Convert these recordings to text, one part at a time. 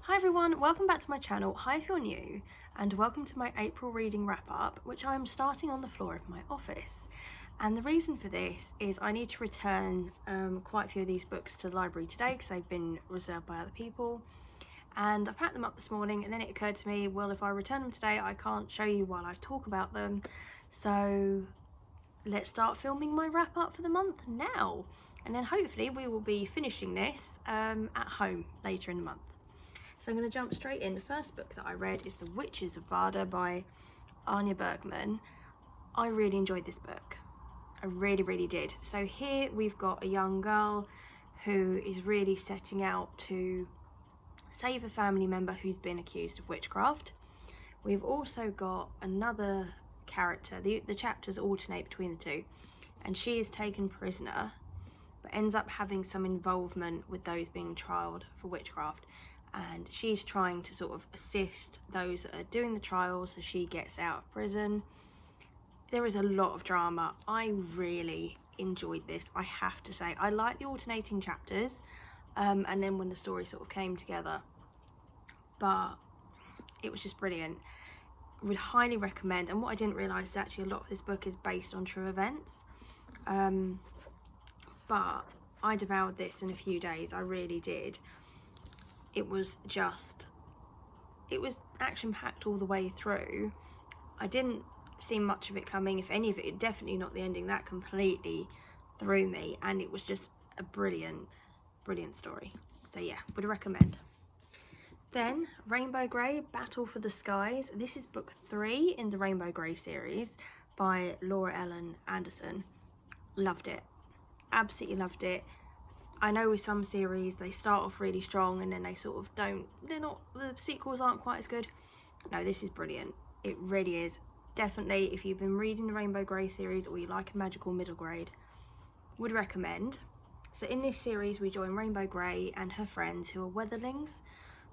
Hi everyone, welcome back to my channel. Hi if you're new, and welcome to my April reading wrap up, which I am starting on the floor of my office. And the reason for this is I need to return quite a few of these books to the library today because they've been reserved by other people. And I packed them up this morning, and then it occurred to me, well, if I return them today, I can't show you while I talk about them. So let's start filming my wrap up for the month now. And then hopefully we will be finishing this at home later in the month. So I'm going to jump straight in. The first book that I read is The Witches of Vardar by Anya Bergman. I really enjoyed this book. I really did. So here we've got a young girl who is really setting out to save a family member who's been accused of witchcraft. We've also got another character. The chapters alternate between the two, and she is taken prisoner but ends up having some involvement with those being trialed for witchcraft. And she's trying to sort of assist those that are doing the trials so she gets out of prison. There is a lot of drama. I really enjoyed this, I have to say. I like the alternating chapters and then when the story sort of came together, but it was just brilliant. Would highly recommend. And what I didn't realise is actually a lot of this book is based on true events, but I devoured this in a few days. I really did. It was action-packed all the way through. I didn't see much of it coming, if any of it. Definitely not the ending. That completely threw me, and it was just a brilliant story. So yeah, would recommend. Then Rainbow Grey, Battle for the Skies. This is book 3 in the Rainbow Grey series by Laura Ellen Anderson. Loved it, absolutely loved it. I know with some series they start off really strong and then they sort of the sequels aren't quite as good. No, this is brilliant. It really is. Definitely, if you've been reading the Rainbow Grey series or you like a magical middle grade, would recommend. So in this series we join Rainbow Grey and her friends who are weatherlings,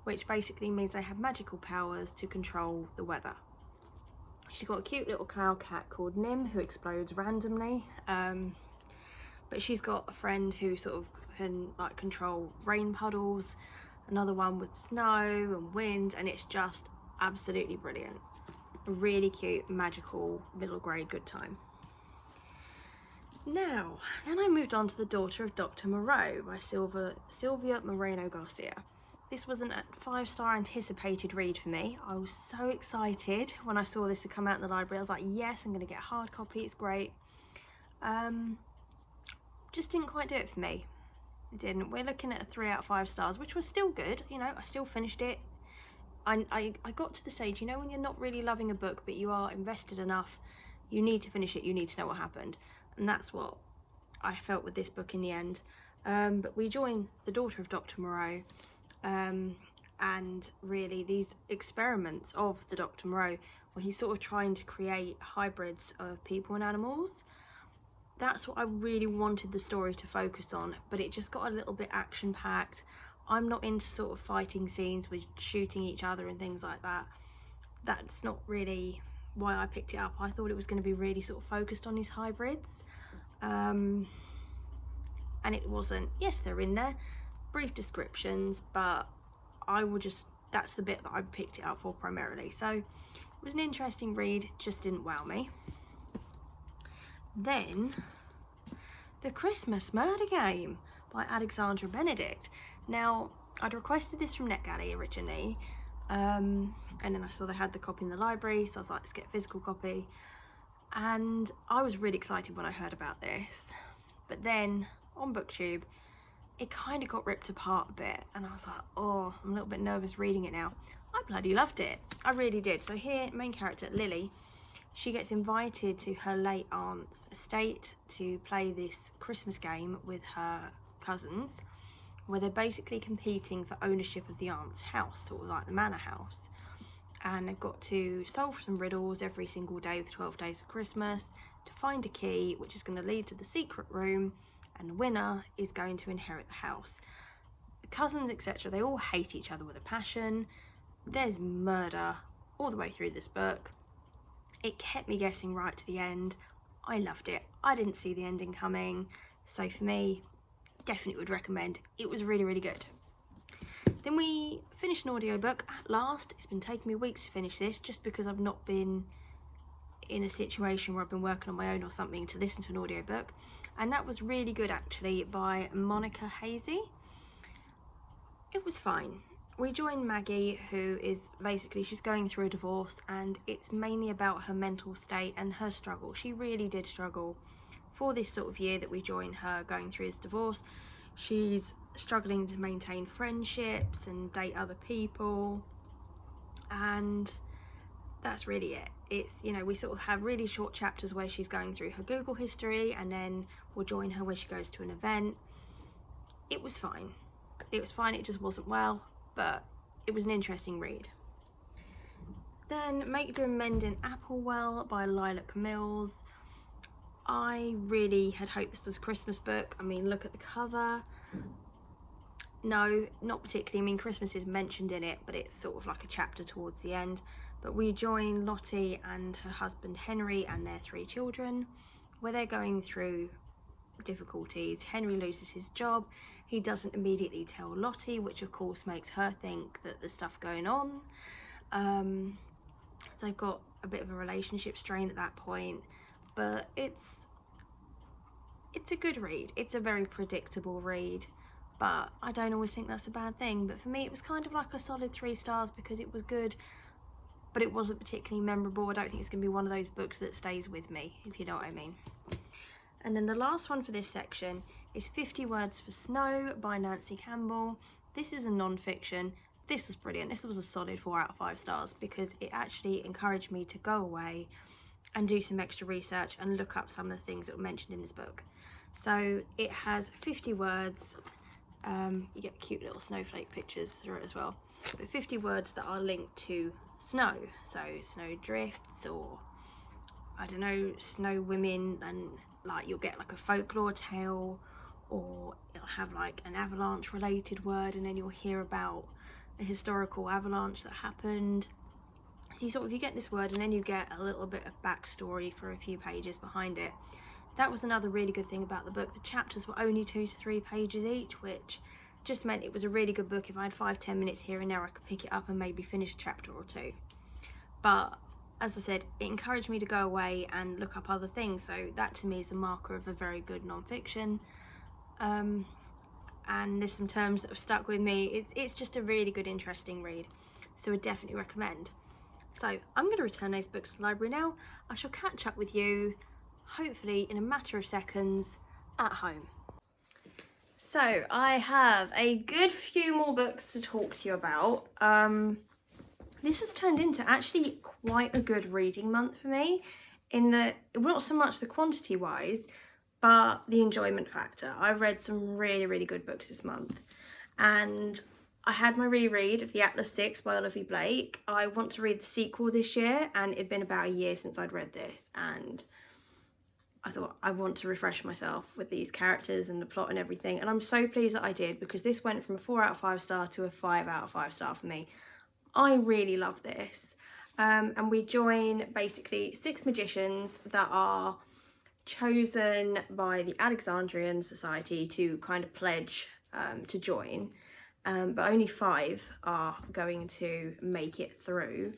which basically means they have magical powers to control the weather. She's got a cute little cloud cat called Nim who explodes randomly. But she's got a friend who sort of can like control rain puddles, another one with snow and wind, and it's just absolutely brilliant. A really cute, magical, middle grade good time. Now, then I moved on to The Daughter of Dr. Moreau by Silvia Moreno Garcia. This was a 5-star anticipated read for me. I was so excited when I saw this had come out in the library. I was like, yes, I'm going to get a hard copy, it's great. Just didn't quite do it for me. It didn't. We're looking at a 3 out of 5 stars, which was still good. You know, I still finished it. I got to the stage, you know, when you're not really loving a book, but you are invested enough, you need to finish it, you need to know what happened. And that's what I felt with this book in the end. But we join the daughter of Dr. Moreau, and really these experiments of the Dr. Moreau, where he's sort of trying to create hybrids of people and animals. That's what I really wanted the story to focus on, but it just got a little bit action-packed. I'm not into sort of fighting scenes with shooting each other and things like that. That's not really why I picked it up. I thought it was going to be really sort of focused on his hybrids, and it wasn't. Yes, they're in there, brief descriptions, but that's the bit that I picked it up for primarily. So it was an interesting read, just didn't wow me. Then The Christmas Murder Game by Alexandra Benedict. Now, I'd requested this from NetGalley originally, and then I saw they had the copy in the library, so I was like, let's get a physical copy. And I was really excited when I heard about this, but then on BookTube it kind of got ripped apart a bit, and I was like, oh, I'm a little bit nervous reading it now. I bloody loved it, I really did. So here, main character Lily, she gets invited to her late aunt's estate to play this Christmas game with her cousins, where they're basically competing for ownership of the aunt's house, sort of like the manor house. And they've got to solve some riddles every single day of the 12 days of Christmas to find a key, which is going to lead to the secret room, and the winner is going to inherit the house. The cousins, etc., they all hate each other with a passion. There's murder all the way through this book. It kept me guessing right to the end. I loved it. I didn't see the ending coming, so for me, definitely would recommend. It was really good. Then we finished an audiobook at last. It's been taking me weeks to finish this just because I've not been in a situation where I've been working on my own or something to listen to an audiobook, and that was really good actually, by Monica Hazy. It was fine. We joined Maggie, who is basically, she's going through a divorce, and it's mainly about her mental state and her struggle. She really did struggle for this sort of year that we joined her going through this divorce. She's struggling to maintain friendships and date other people, and that's really it. It's, you know, we sort of have really short chapters where she's going through her Google history, and then we'll join her where she goes to an event. It was fine. It was fine, it just wasn't well, but it was an interesting read. Then Make, Do and Mend in Applewell by Lilac Mills. I really had hoped this was a Christmas book. I mean, look at the cover. No, not particularly. I mean, Christmas is mentioned in it, but it's sort of like a chapter towards the end. But we join Lottie and her husband Henry and their 3 children, where they're going through difficulties. Henry loses his job. He doesn't immediately tell Lottie, which of course makes her think that there's stuff going on. So they've got a bit of a relationship strain at that point, but it's a good read. It's a very predictable read, but I don't always think that's a bad thing. But for me, it was kind of like a solid 3 stars because it was good, but it wasn't particularly memorable. I don't think it's going to be one of those books that stays with me, if you know what I mean. And then the last one for this section is 50 Words for Snow by Nancy Campbell. This is a non-fiction. This was brilliant. This was a solid 4 out of 5 stars because it actually encouraged me to go away and do some extra research and look up some of the things that were mentioned in this book. So it has 50 words. You get cute little snowflake pictures through it as well. But 50 words that are linked to snow. So snow drifts, or I don't know, snow women, and like you'll get like a folklore tale, or it'll have like an avalanche related word, and then you'll hear about a historical avalanche that happened. So you get this word and then you get a little bit of backstory for a few pages behind it. That was another really good thing about the book. The chapters were only 2 to 3 pages each, which just meant it was a really good book. If I had 5-10 minutes here and there, I could pick it up and maybe finish a chapter or 2. But as I said, it encouraged me to go away and look up other things, so that to me is a marker of a very good non-fiction. And there's some terms that have stuck with me. It's just a really good, interesting read, so I definitely recommend. So I'm going to return those books to the library now. I shall catch up with you, hopefully in a matter of seconds, at home. So I have a good few more books to talk to you about. This has turned into actually quite a good reading month for me, in that, well, not so much the quantity wise, but the enjoyment factor. I read some really, really good books this month, and I had my reread of The Atlas Six by Olivia Blake. I want to read the sequel this year, and it'd been about a year since I'd read this, and I thought I want to refresh myself with these characters and the plot and everything, and I'm so pleased that I did, because this went from a 4 out of 5 star to a 5 out of 5 star for me. I really love this. And we join basically 6 magicians that are chosen by the Alexandrian Society to kind of pledge to join, but only 5 are going to make it through.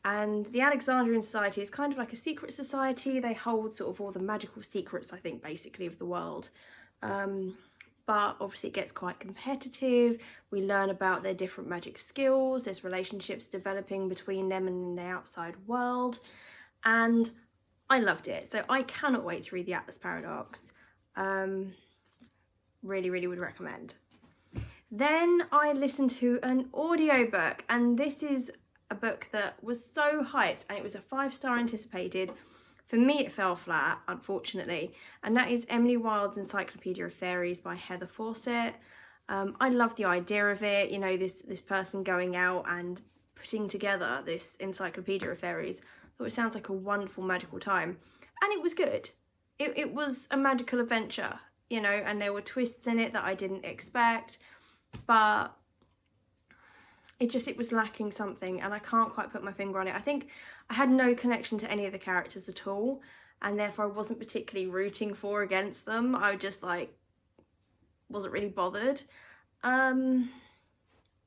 And the Alexandrian Society is kind of like a secret society. They hold sort of all the magical secrets, I think, basically of the world. But obviously it gets quite competitive. We learn about their different magic skills. There's relationships developing between them and the outside world. And I loved it. So I cannot wait to read The Atlas Paradox. Really, really would recommend. Then I listened to an audiobook, and this is a book that was so hyped, and it was a 5-star anticipated. For me, it fell flat, unfortunately, and that is Emily Wilde's Encyclopedia of Fairies by Heather Fawcett. I love the idea of it, you know, this person going out and putting together this Encyclopedia of Fairies. I thought it sounds like a wonderful magical time, and it was good. It was a magical adventure, you know, and there were twists in it that I didn't expect, but it was lacking something, and I can't quite put my finger on it. I think I had no connection to any of the characters at all, and therefore I wasn't particularly rooting for or against them. I just like wasn't really bothered.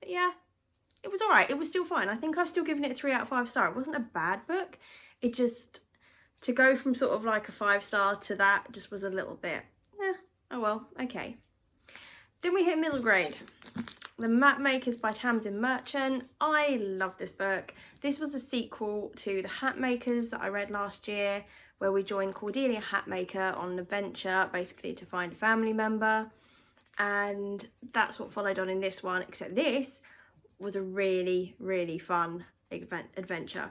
But yeah, it was alright. It was still fine. I think I've still given it 3 out of 5 stars. It wasn't a bad book. It just, to go from sort of like a 5-star to that just was a little bit, oh well, okay. Then we hit middle grade. The Map Makers by Tamsin Merchant. I love this book. This was a sequel to The Hat Makers that I read last year, where we joined Cordelia Hatmaker on an adventure, basically to find a family member. And that's what followed on in this one, except this was a really, really fun adventure.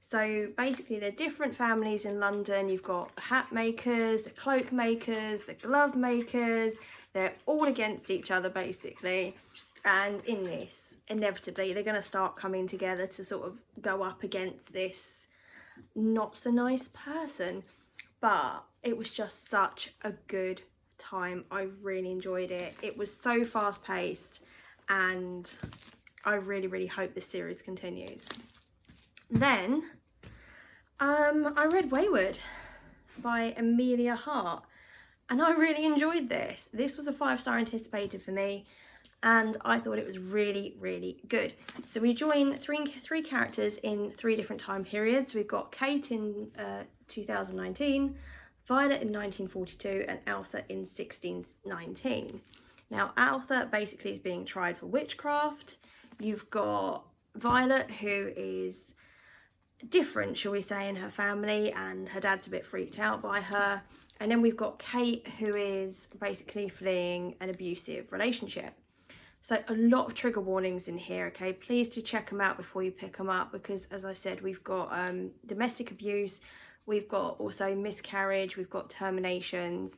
So basically they're different families in London. You've got the hat makers, the cloak makers, the glove makers. They're all against each other basically. And in this, inevitably, they're going to start coming together to sort of go up against this not so nice person. But it was just such a good time. I really enjoyed it. It was so fast paced and I really, really hope this series continues. Then I read Wayward by Amelia Hart and I really enjoyed this. This was a 5-star anticipated for me and I thought it was really, really good. So we join three characters in 3 different time periods. We've got Kate in 2019, Violet in 1942 and Altha in 1619. Now Altha basically is being tried for witchcraft. You've got Violet, who is different, shall we say, in her family, and her dad's a bit freaked out by her. And then we've got Kate, who is basically fleeing an abusive relationship. So a lot of trigger warnings in here, okay? Please do check them out before you pick them up because, as I said, we've got domestic abuse, we've got also miscarriage, we've got terminations,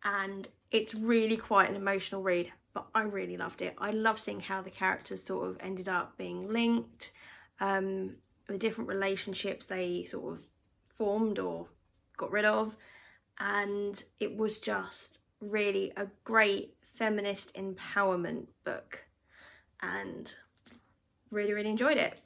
and it's really quite an emotional read. But I really loved it. I love seeing how the characters sort of ended up being linked, the different relationships they sort of formed or got rid of. And it was just really a great feminist empowerment book and really, really enjoyed it.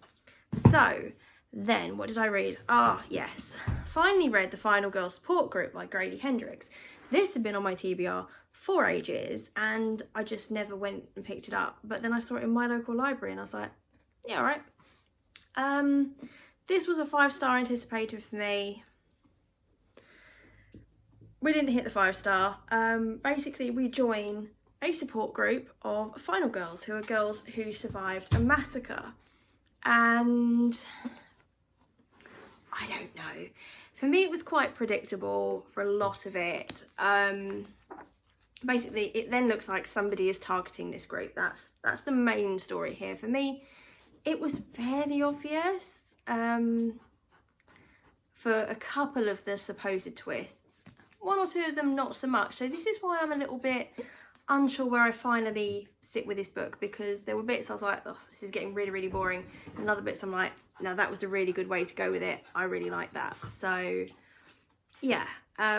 So then what did I read? Ah, yes. Finally read The Final Girl Support Group by Grady Hendrix. This had been on my TBR for ages and I just never went and picked it up, but then I saw it in my local library and I was like, yeah, all right. This was a 5-star anticipated for me. We didn't hit the 5-star. Basically we join a support group of final girls who are girls who survived a massacre, and I don't know, for me it was quite predictable for a lot of it. Basically it then looks like somebody is targeting this group. That's the main story here. For me it was fairly obvious for a couple of the supposed twists. 1 or 2 of them not so much. So this is why I'm a little bit unsure where I finally sit with this book, because there were bits I was like, oh, this is getting really, really boring. And other bits I'm like, no, that was a really good way to go with it. I really like that. So yeah,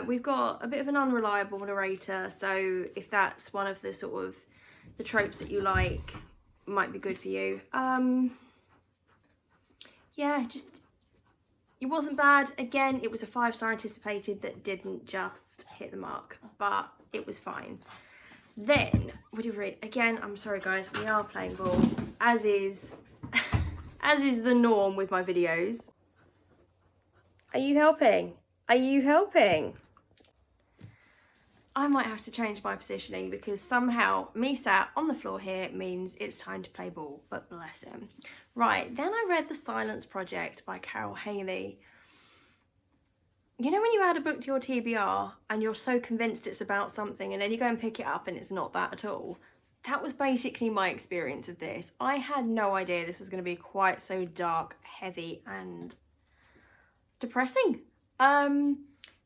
we've got a bit of an unreliable narrator. So if that's one of the sort of the tropes that you like, might be good for you. Yeah, just, it wasn't bad. Again, it was a 5-star anticipated that didn't just hit the mark, but it was fine. Then, what did we read? Again, I'm sorry guys, we are playing ball, as is the norm with my videos. Are you helping? Are you helping? I might have to change my positioning because somehow me sat on the floor here means it's time to play ball, but bless him. Right, then I read The Silence Project by Carol Haley. You know when you add a book to your TBR and you're so convinced it's about something and then you go and pick it up and it's not that at all? That was basically my experience of this. I had no idea this was going to be quite so dark, heavy and depressing.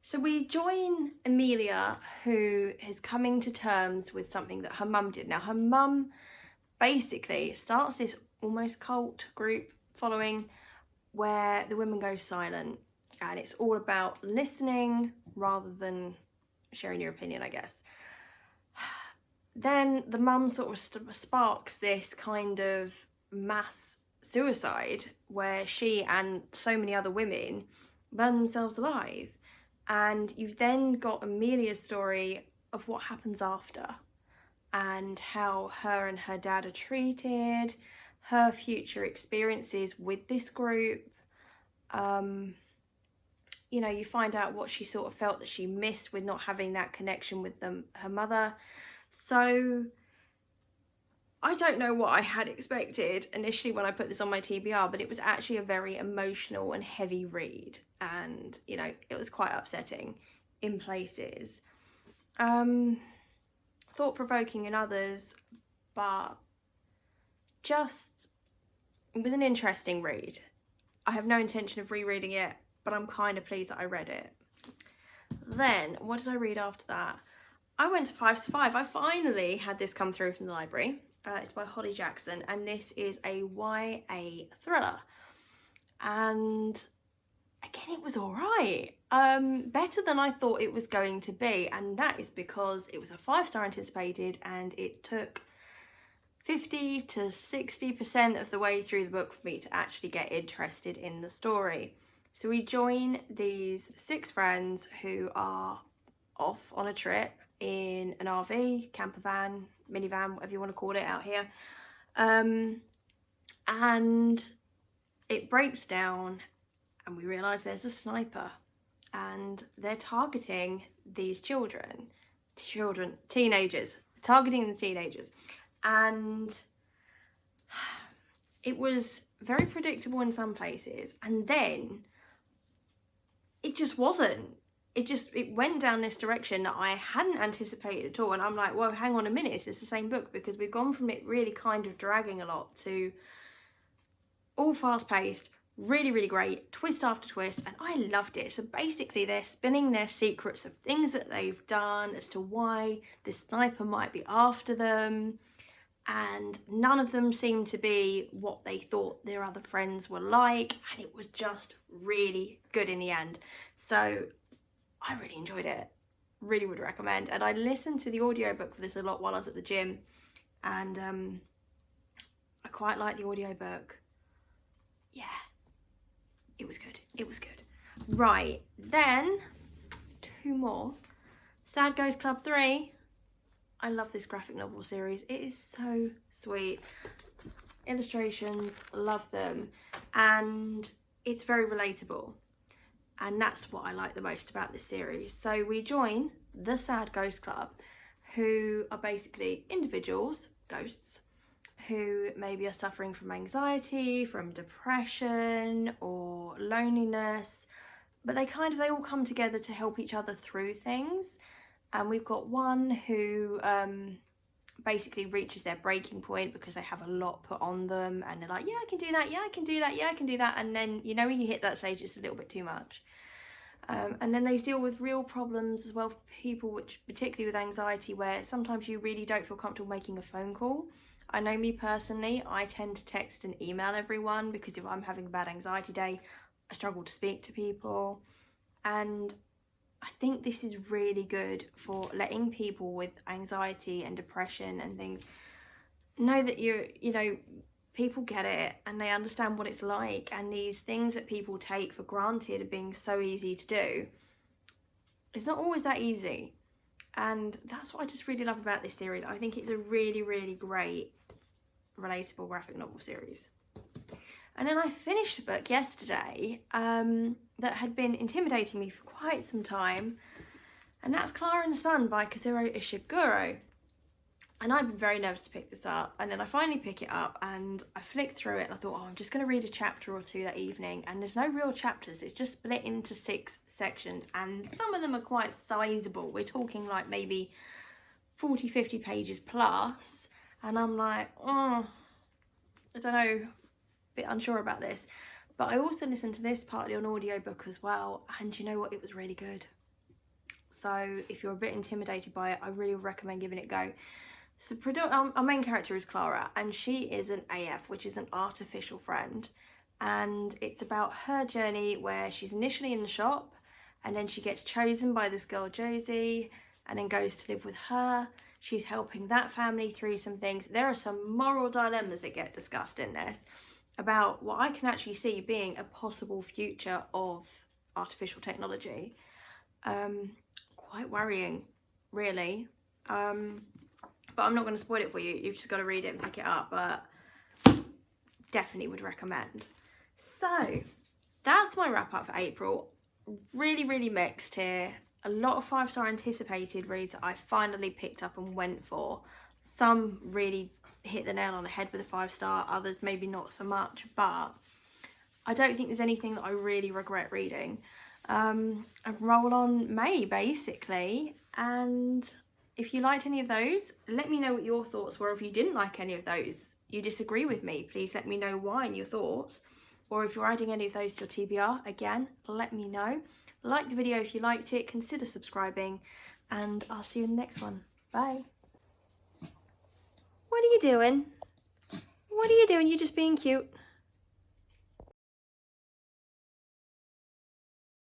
So we join Amelia, who is coming to terms with something that her mum did. Now her mum basically starts this almost cult group following where the women go silent, and it's all about listening rather than sharing your opinion, I guess. Then the mum sort of sparks this kind of mass suicide where she and so many other women burn themselves alive. And you've then got Amelia's story of what happens after. and how her and her dad are treated, her future experiences with this group. You know, you find out what she sort of felt that she missed with not having that connection with her mother. So I don't know what I had expected initially when I put this on my TBR, but it was actually a very emotional and heavy read, and you know, it was quite upsetting in places. Thought-provoking in others, but just, it was an interesting read. I have no intention of rereading it, but I'm kind of pleased that I read it. Then, what did I read after that? I went to 5 to 5. I finally had this come through from the library. It's by Holly Jackson, and this is a YA thriller. And again, it was all right. Better than I thought it was going to be, and that is because it was a 5-star anticipated, and it took 50 to 60% of the way through the book for me to actually get interested in the story. So we join these 6 friends who are off on a trip in an RV, camper van, minivan, whatever you want to call it out here. And it breaks down and we realise there's a sniper and they're targeting these teenagers, targeting the teenagers. And it was very predictable in some places, and then it just wasn't. It went down this direction that I hadn't anticipated at all, and I'm like, well, hang on a minute, is this the same book? Because we've gone from it really kind of dragging a lot to all fast-paced, really, really great, twist after twist, and I loved it. So basically they're spinning their secrets of things that they've done as to why the sniper might be after them, and none of them seemed to be what they thought their other friends were like, and it was just really good in the end. So I really enjoyed it, really would recommend. And I listened to the audiobook for this a lot while I was at the gym, and I quite like the audiobook. Yeah, it was good, it was good. Right, then 2 more. Sad Ghost Club 3. I love this graphic novel series. It is so sweet. Illustrations, love them. And it's very relatable. And that's what I like the most about this series. So we join the Sad Ghost Club, who are basically individuals, ghosts, who maybe are suffering from anxiety, from depression or loneliness. But they all come together to help each other through things. And we've got one who basically reaches their breaking point because they have a lot put on them, and they're like, yeah, I can do that, yeah, I can do that, yeah, I can do that. And then, you know, when you hit that stage, it's a little bit too much. And then they deal with real problems as well for people, which particularly with anxiety, where sometimes you really don't feel comfortable making a phone call. I know me personally, I tend to text and email everyone because if I'm having a bad anxiety day, I struggle to speak to people. And I think this is really good for letting people with anxiety and depression and things know that you know, people get it and they understand what it's like, and these things that people take for granted are being so easy to do. It's not always that easy. And that's what I just really love about this series. I think it's a really, really great, relatable graphic novel series. And then I finished a book yesterday that had been intimidating me for quite some time, and that's Clara and the Sun by Kazuo Ishiguro. And I've been very nervous to pick this up, and then I finally pick it up and I flicked through it and I thought, oh, I'm just going to read a chapter or 2 that evening. And there's no real chapters, it's just split into 6 sections, and some of them are quite sizable. We're talking like maybe 40-50 pages plus, and I'm like, oh, I don't know, bit unsure about this. But I also listened to this partly on audiobook as well, and you know what, it was really good. So if you're a bit intimidated by it, I really recommend giving it a go. So our main character is Clara, and she is an AF, which is an artificial friend, and it's about her journey where she's initially in the shop, and then she gets chosen by this girl Josie, and then goes to live with her. She's helping that family through some things. There are some moral dilemmas that get discussed in this about what I can actually see being a possible future of artificial technology. Quite worrying, really. but I'm not going to spoil it for you. You've just got to read it and pick it up, but definitely would recommend. So that's my wrap up for April. Really mixed here. A lot of 5-star anticipated reads that I finally picked up and went for. Some really hit the nail on the head with a 5-star, others maybe not so much, but I don't think there's anything that I really regret reading. A roll on May basically, and if you liked any of those, let me know what your thoughts were. If you didn't like any of those, you disagree with me, please let me know why and your thoughts. Or if you're adding any of those to your TBR, again, let me know. Like the video if you liked it, consider subscribing, and I'll see you in the next one. Bye. What are you doing? What are you doing? You're just being cute.